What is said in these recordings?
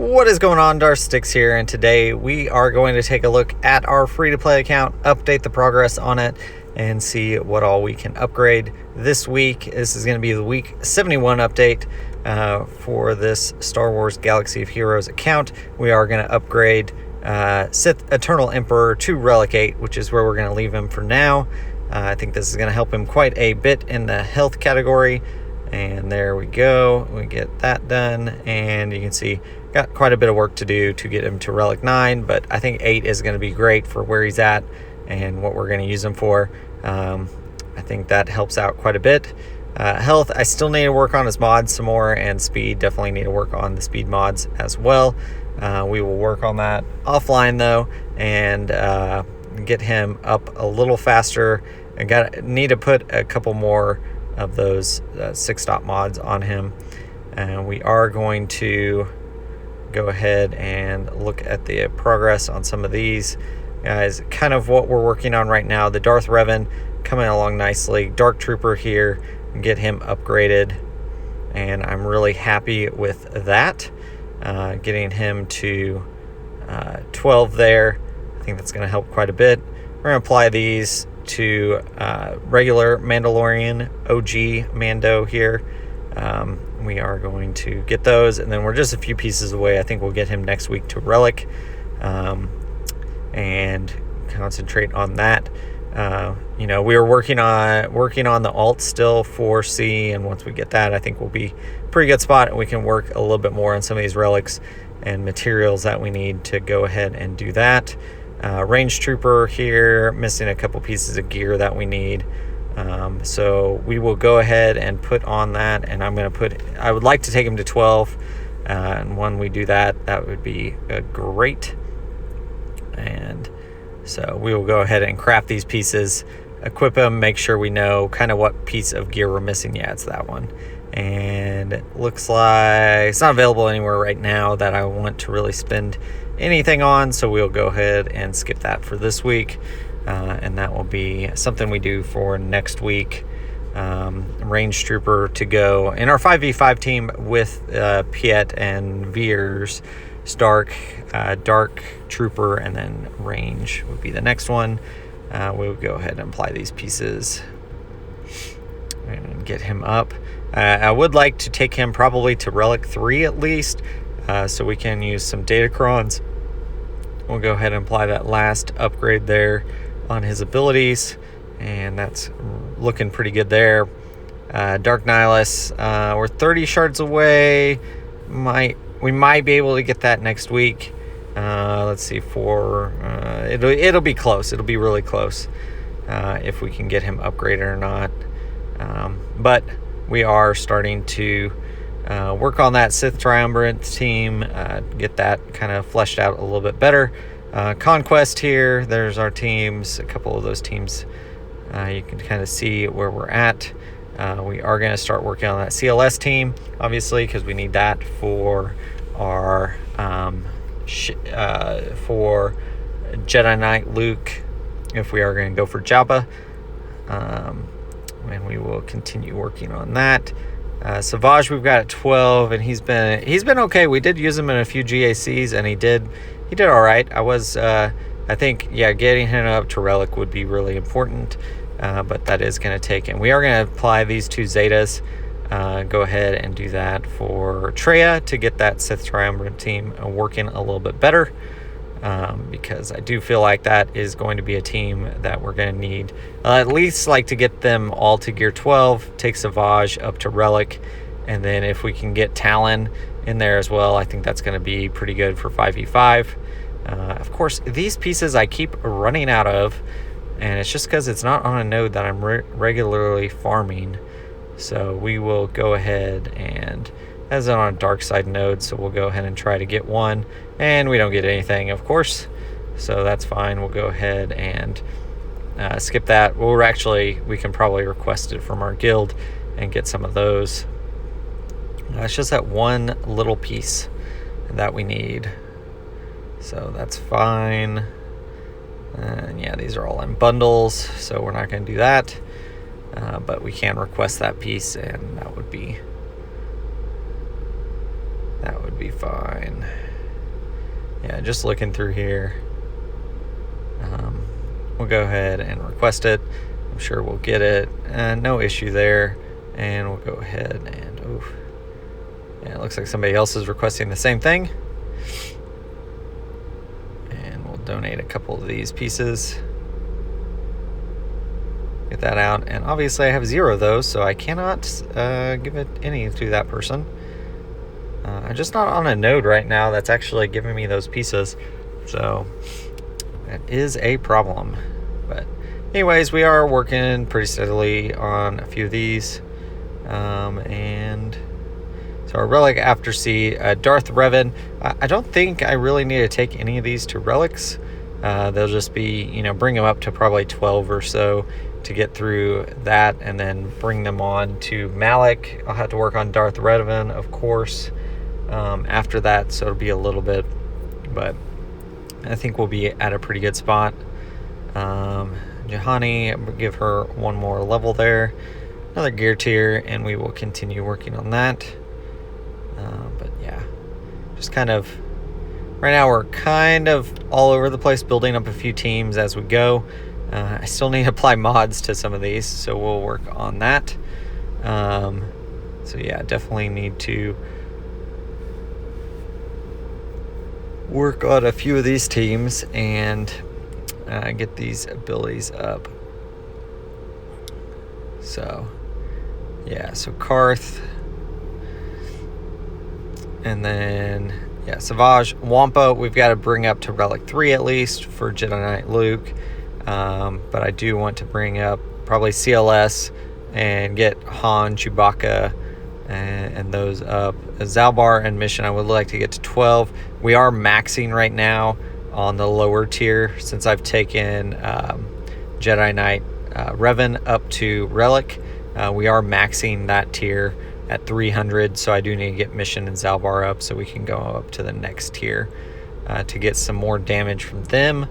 What is going on? Darth Stix here, and today we are going to take a look at our free-to-play account, update the progress on it, and see what all we can upgrade this week. This is going to be the week 71 update for this Star Wars Galaxy of Heroes account. We are going to upgrade Sith Eternal Emperor to Relic 8, which is where we're going to leave him for now. I think this is going to help him quite a bit in the health category. And there we go. We get that done, and you can see got quite a bit of work to do to get him to Relic 9, but I think 8 is going to be great for where he's at and what we're going to use him for. I think that helps out quite a bit. Health, I still need to work on his mods some more, and speed, definitely need to work on the speed mods as well. We will work on that offline though, and get him up a little faster. I need to put a couple more of those 6-stop mods on him, and we are going to go ahead and look at the progress on some of these guys. Kind of what we're working on right now. The Darth Revan coming along nicely. Dark Trooper here, get him upgraded, and I'm really happy with that. Getting him to 12 there, I think that's going to help quite a bit. We're going to apply these to regular Mandalorian OG Mando here. We are going to get those, and then we're just a few pieces away. I think we'll get him next week to Relic, and concentrate on that. We are working on the alt still for C, and once we get that, I think we'll be a pretty good spot, and we can work a little bit more on some of these relics and materials that we need to go ahead and do that. Range Trooper here, missing a couple pieces of gear that we need. So we will go ahead and put on that, and I would like to take him to 12, and when we do that, that would be great. And so we will go ahead and craft these pieces, equip them, make sure we know kind of what piece of gear we're missing. Yeah, it's that one. And it looks like it's not available anywhere right now that I want to really spend anything on, so we'll go ahead and skip that for this week. And that will be something we do for next week. Range Trooper to go in our 5v5 team with Piet and Veers. Stark, Dark Trooper, and then Range would be the next one. We'll go ahead and apply these pieces and get him up. I would like to take him probably to Relic 3 at least, so we can use some Datacrons. We'll go ahead and apply that last upgrade there on his abilities, and that's looking pretty good there. Dark Nihilus, we're 30 shards away. We might be able to get that next week. Let's see, it'll be close. It'll be really close if we can get him upgraded or not. But we are starting to work on that Sith Triumvirate team, get that kind of fleshed out a little bit better. Conquest here, there's our teams, a couple of those teams. You can kind of see where we're at. We are going to start working on that CLS team, obviously, because we need that for our for Jedi Knight Luke, if we are going to go for Jabba. And we will continue working on that. Savage we've got at 12, and he's been okay. We did use him in a few GACs, and he did all right. I think getting him up to Relic would be really important, but that is going to take him. We are going to apply these two Zetas. Go ahead and do that for Treya to get that Sith Triumvirate team working a little bit better, because I do feel like that is going to be a team that we're going to need at least like to get them all to Gear 12, take Savage up to Relic, and then if we can get Talon in there as well, I think that's going to be pretty good for 5v5. Of course, these pieces I keep running out of, and it's just because it's not on a node that I'm regularly farming. So we will go ahead and, as on a dark side node, so we'll go ahead and try to get one, and we don't get anything, of course, so that's fine. We'll go ahead and skip that. We can probably request it from our guild and get some of those. It's just that one little piece that we need, so that's fine. And yeah, these are all in bundles, so we're not going to do that. But we can request that piece, and that would be fine. yeah, just looking through here, we'll go ahead and request it. I'm sure we'll get it, and no issue there. And we'll go ahead and, oof. Yeah, it looks like somebody else is requesting the same thing. And we'll donate a couple of these pieces. Get that out. And obviously I have 0 of those, so I cannot give it any to that person. I'm just not on a node right now that's actually giving me those pieces. So that is a problem. But anyways, we are working pretty steadily on a few of these. And so our Relic after C, Darth Revan. I don't think I really need to take any of these to Relics. They'll just be, bring them up to probably 12 or so to get through that, and then bring them on to Malik. I'll have to work on Darth Revan, of course, after that, so it'll be a little bit, but I think we'll be at a pretty good spot. Jahani, give her one more level there, another gear tier, and we will continue working on that. But yeah, just kind of right now we're kind of all over the place, building up a few teams as we go. I still need to apply mods to some of these, so we'll work on that. So yeah, definitely need to work on a few of these teams and get these abilities up. So yeah, so Karth, and then yeah, Savage, Wampa, we've got to bring up to Relic 3 at least for Jedi Knight Luke. But I do want to bring up probably CLS and get Han, Chewbacca, and those up. Zalbar and Mission, I would like to get to 12. We are maxing right now on the lower tier since I've taken Jedi Knight Revan up to Relic. We are maxing that tier at 300, so I do need to get Mission and Zalbar up so we can go up to the next tier to get some more damage from them.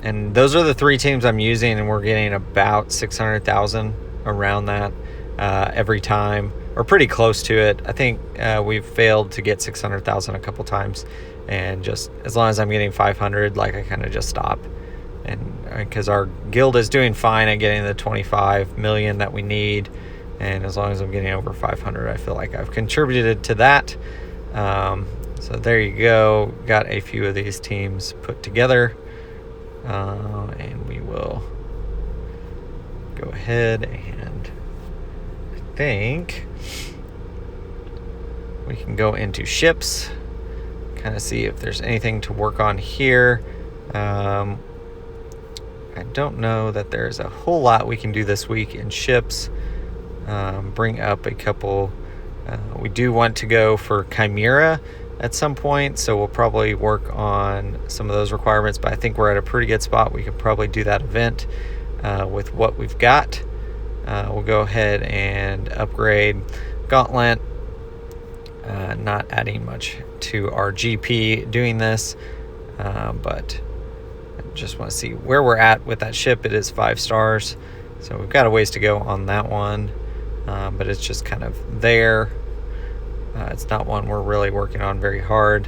And those are the 3 teams I'm using, and we're getting about 600,000 around that every time, or pretty close to it. I think we've failed to get 600,000 a couple times, and just as long as I'm getting 500, like, I kind of just stop. And because our guild is doing fine at getting the 25 million that we need, and as long as I'm getting over 500, I feel like I've contributed to that. So there you go. Got a few of these teams put together. And we will go ahead, and I think we can go into ships, kind of see if there's anything to work on here. I don't know that there's a whole lot we can do this week in ships. Bring up a couple. We do want to go for Chimera at some point, so we'll probably work on some of those requirements, but I think we're at a pretty good spot. We could probably do that event with what we've got. We'll go ahead and upgrade Gauntlet, not adding much to our GP doing this, but I just want to see where we're at with that ship. It is 5 stars, so we've got a ways to go on that one, but it's just kind of there. It's not one we're really working on very hard.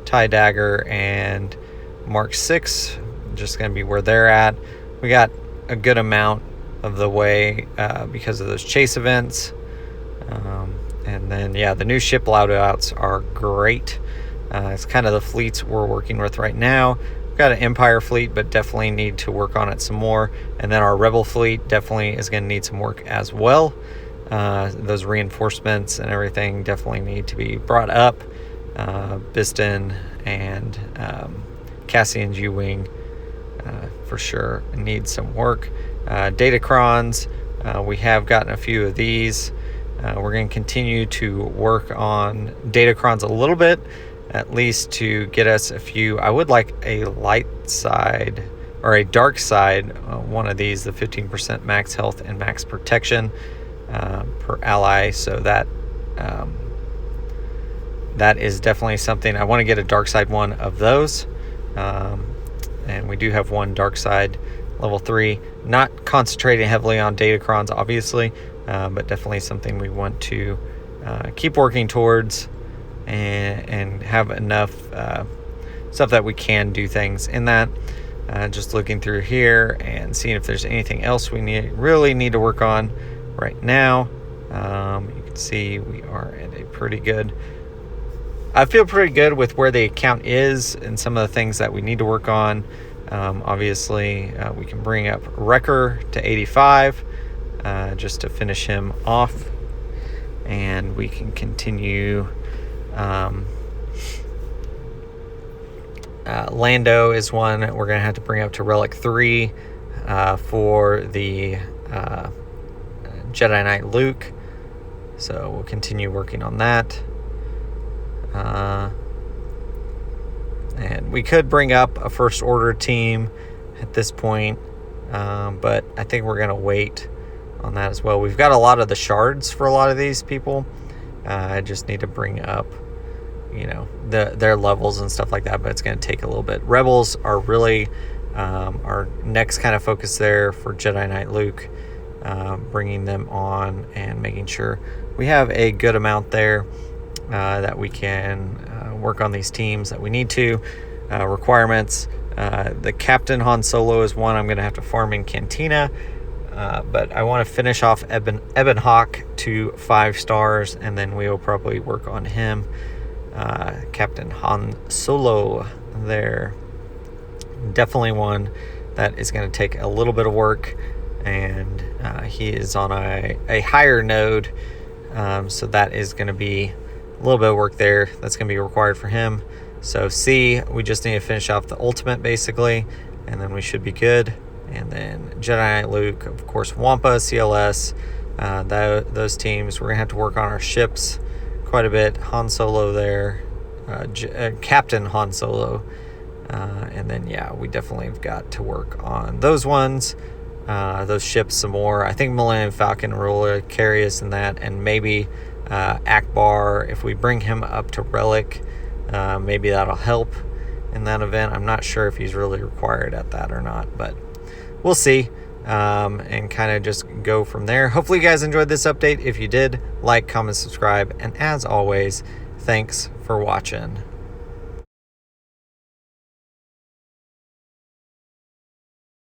TIE Dagger and Mark 6, just going to be where they're at. We got a good amount of the way because of those chase events. And then, yeah, the new ship loadouts are great. It's kind of the fleets we're working with right now. We've got an Empire fleet, but definitely need to work on it some more. And then our Rebel fleet definitely is going to need some work as well. Those reinforcements and everything definitely need to be brought up. Biston and Cassian's U-Wing for sure need some work. Datacrons, we have gotten a few of these. We're going to continue to work on Datacrons a little bit, at least to get us a few. I would like a light side or a dark side, one of these, the 15% max health and max protection per ally, so that that is definitely something. I want to get a dark side one of those, and we do have one dark side level 3, not concentrating heavily on Datacrons obviously, but definitely something we want to keep working towards. and have enough stuff that we can do things in that. Just looking through here and seeing if there's anything else we really need to work on right now. You can see we are at a pretty good... I feel pretty good with where the account is and some of the things that we need to work on. Obviously, we can bring up Wrecker to 85 just to finish him off. And we can continue. Lando is one we're going to have to bring up to Relic 3 for the Jedi Knight Luke. So we'll continue working on that. And we could bring up a First Order team at this point, but I think we're going to wait on that as well. We've got a lot of the shards for a lot of these people. I just need to bring up, their levels and stuff like that, but it's going to take a little bit. Rebels are really our next kind of focus there for Jedi Knight Luke, bringing them on and making sure we have a good amount there that we can work on these teams that we need to. Requirements, the Captain Han Solo is one I'm going to have to farm in Cantina, but I want to finish off Ebon Hawk to 5 stars, and then we will probably work on him. Captain Han Solo there, definitely one that is going to take a little bit of work, and he is on a higher node, so that is going to be a little bit of work there that's going to be required for him. So C, we just need to finish off the ultimate basically, and then we should be good. And then Jedi Knight Luke, of course, Wampa, CLS, those teams. We're going to have to work on our ships quite a bit. Han Solo there, Captain Han Solo. And then, we definitely have got to work on those ones, those ships some more. I think Millennium Falcon will carry us in that, and maybe Akbar, if we bring him up to Relic, maybe that'll help in that event. I'm not sure if he's really required at that or not, but we'll see, and kind of just go from there. Hopefully you guys enjoyed this update. If you did, like, comment, subscribe, and as always, thanks for watching.